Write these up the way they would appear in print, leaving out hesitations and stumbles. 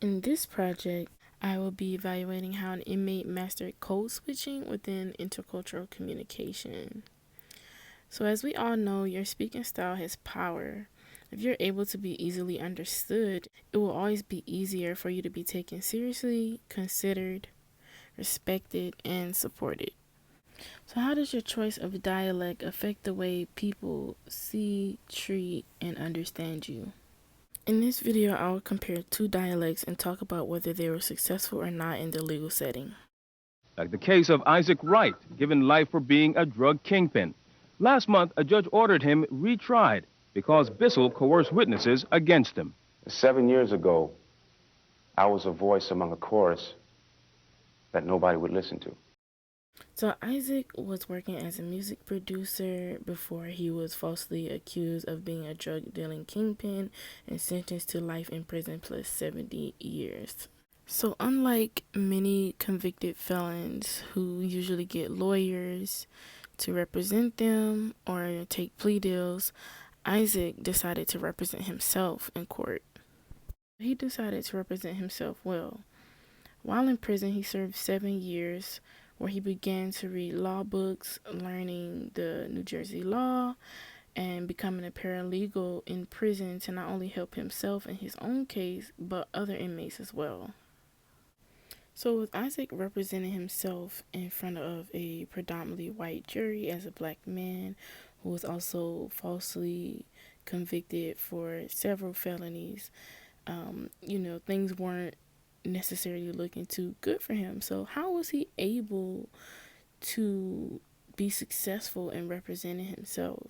In this project, I will be evaluating how an inmate mastered code switching within intercultural communication. So, as we all know, your speaking style has power. If you're able to be easily understood, it will always be easier for you to be taken seriously, considered, respected, and supported. So, how does your choice of dialect affect the way people see, treat, and understand you? In this video, I will compare two dialects and talk about whether they were successful or not in the legal setting. Like the case of Isaac Wright, given life for being a drug kingpin. Last month, a judge ordered him retried because Bissell coerced witnesses against him. 7 years ago, I was a voice among a chorus that nobody would listen to. So Isaac was working as a music producer before he was falsely accused of being a drug dealing kingpin and sentenced to life in prison plus 70 years. So unlike many convicted felons who usually get lawyers to represent them or take plea deals, Isaac decided to represent himself in court. He decided to represent himself well. While in prison, he served 7 years where he began to read law books, learning the New Jersey law, and becoming a paralegal in prison to not only help himself in his own case, but other inmates as well. So with Isaac representing himself in front of a predominantly white jury as a black man who was also falsely convicted for several felonies, things weren't necessarily looking too good for him. So how was he able to be successful in representing himself?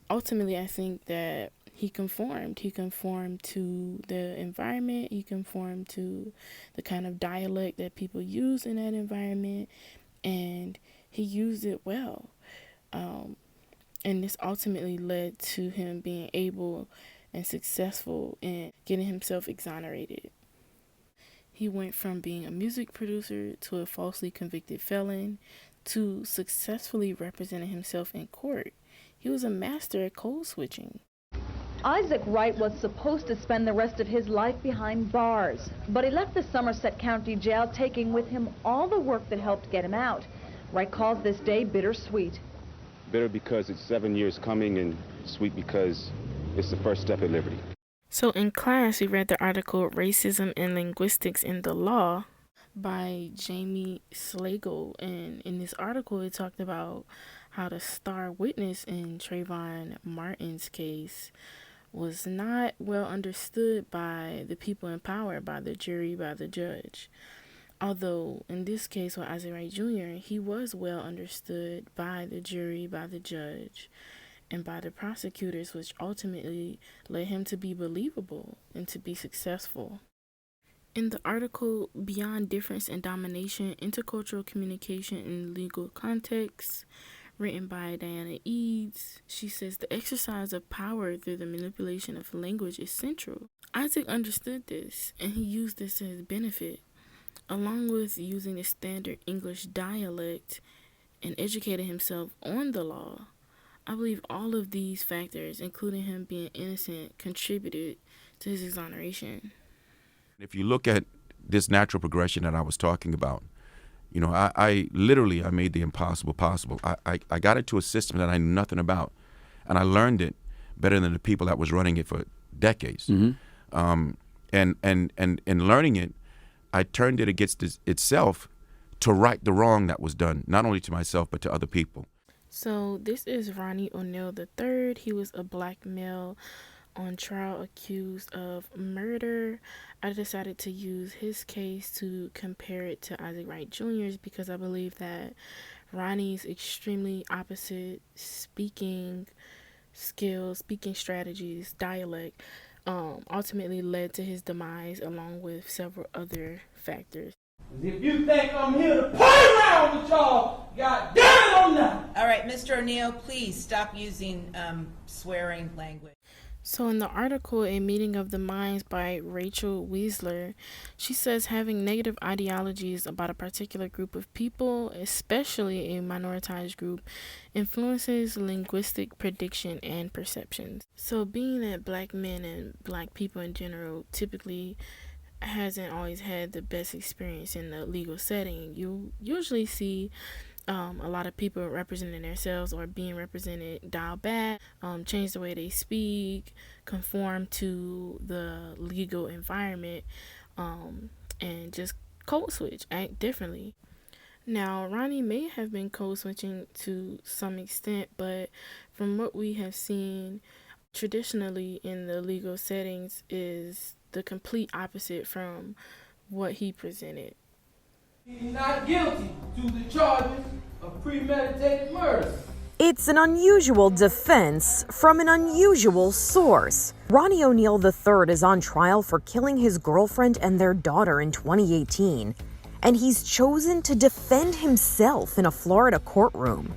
Ultimately, I think that he conformed. He conformed to the environment. He conformed to the kind of dialect that people use in that environment, and he used it well. And this ultimately led to him being able and successful in getting himself exonerated. He went from being a music producer to a falsely convicted felon to successfully representing himself in court. He was a master at code switching. Isaac Wright was supposed to spend the rest of his life behind bars, but he left the Somerset County Jail taking with him all the work that helped get him out. Wright calls this day bittersweet. Bitter because it's 7 years coming, and sweet because it's the first step at liberty. So in class, we read the article Racism and Linguistics in the Law by Jamie Slagle. And in this article, it talked about how the star witness in Trayvon Martin's case was not well understood by the people in power, by the jury, by the judge. Although in this case with Isaac Wright Jr., he was well understood by the jury, by the judge, and by the prosecutors, which ultimately led him to be believable and to be successful. In the article Beyond Difference and Domination, Intercultural Communication in Legal Contexts, written by Diana Eads, she says the exercise of power through the manipulation of language is central. Isaac understood this, and he used this to his benefit. Along with using the standard English dialect and educating himself on the law, I believe all of these factors, including him being innocent, contributed to his exoneration. If you look at this natural progression that I was talking about, I literally made the impossible possible. I got into a system that I knew nothing about, and I learned it better than the people that was running it for decades. Mm-hmm. And in learning it, I turned it against itself to right the wrong that was done, not only to myself, but to other people. So this is Ronnie O'Neill III. He was a black male on trial accused of murder. I decided to use his case to compare it to Isaac Wright Jr.'s because I believe that Ronnie's extremely opposite speaking skills, speaking strategies, dialect, ultimately led to his demise along with several other factors. If you think I'm here to play around with y'all, God damn it, I'm not. All right, Mr. O'Neill, please stop using swearing language. So in the article A Meeting of the Minds by Rachel Weisler, she says having negative ideologies about a particular group of people, especially a minoritized group, influences linguistic prediction and perceptions. So being that black men and black people in general typically hasn't always had the best experience in the legal setting. You usually see a lot of people representing themselves or being represented dial back, change the way they speak, conform to the legal environment, and just code switch, act differently. Now, Ronnie may have been code switching to some extent, but from what we have seen traditionally in the legal settings is the complete opposite from what he presented. He's not guilty to the charges of premeditated murder. It's an unusual defense from an unusual source. Ronnie O'Neal III is on trial for killing his girlfriend and their daughter in 2018, and he's chosen to defend himself in a Florida courtroom.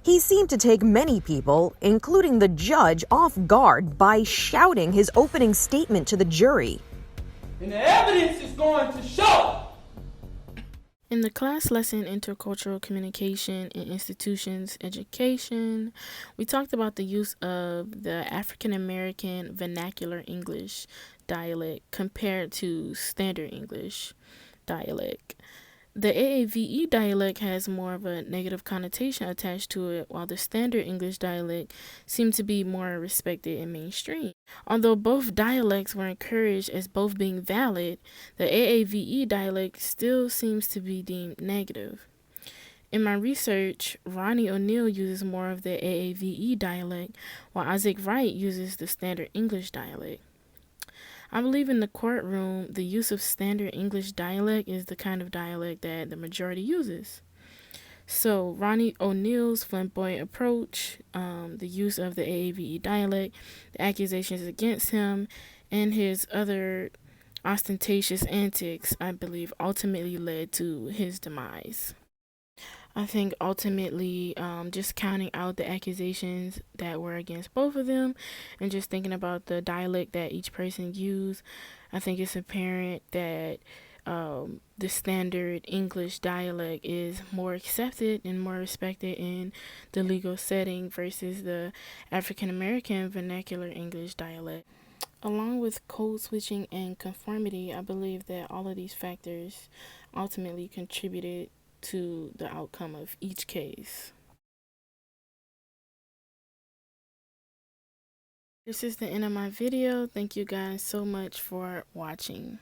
He seemed to take many people, including the judge, off guard by shouting his opening statement to the jury. And the evidence is going to show. In the class lesson Intercultural Communication in Institutions Education, we talked about the use of the African American vernacular English dialect compared to standard English dialect. The AAVE dialect has more of a negative connotation attached to it, while the standard English dialect seemed to be more respected and mainstream. Although both dialects were encouraged as both being valid, the AAVE dialect still seems to be deemed negative. In my research, Ronnie O'Neal uses more of the AAVE dialect, while Isaac Wright uses the standard English dialect. I believe in the courtroom, the use of standard English dialect is the kind of dialect that the majority uses. So Ronnie O'Neal's flamboyant approach, the use of the AAVE dialect, the accusations against him, and his other ostentatious antics, I believe, ultimately led to his demise. I think ultimately, just counting out the accusations that were against both of them and just thinking about the dialect that each person used, I think it's apparent that the standard English dialect is more accepted and more respected in the legal setting versus the African American vernacular English dialect. Along with code switching and conformity, I believe that all of these factors ultimately contributed to the outcome of each case. This is the end of my video. Thank you guys so much for watching.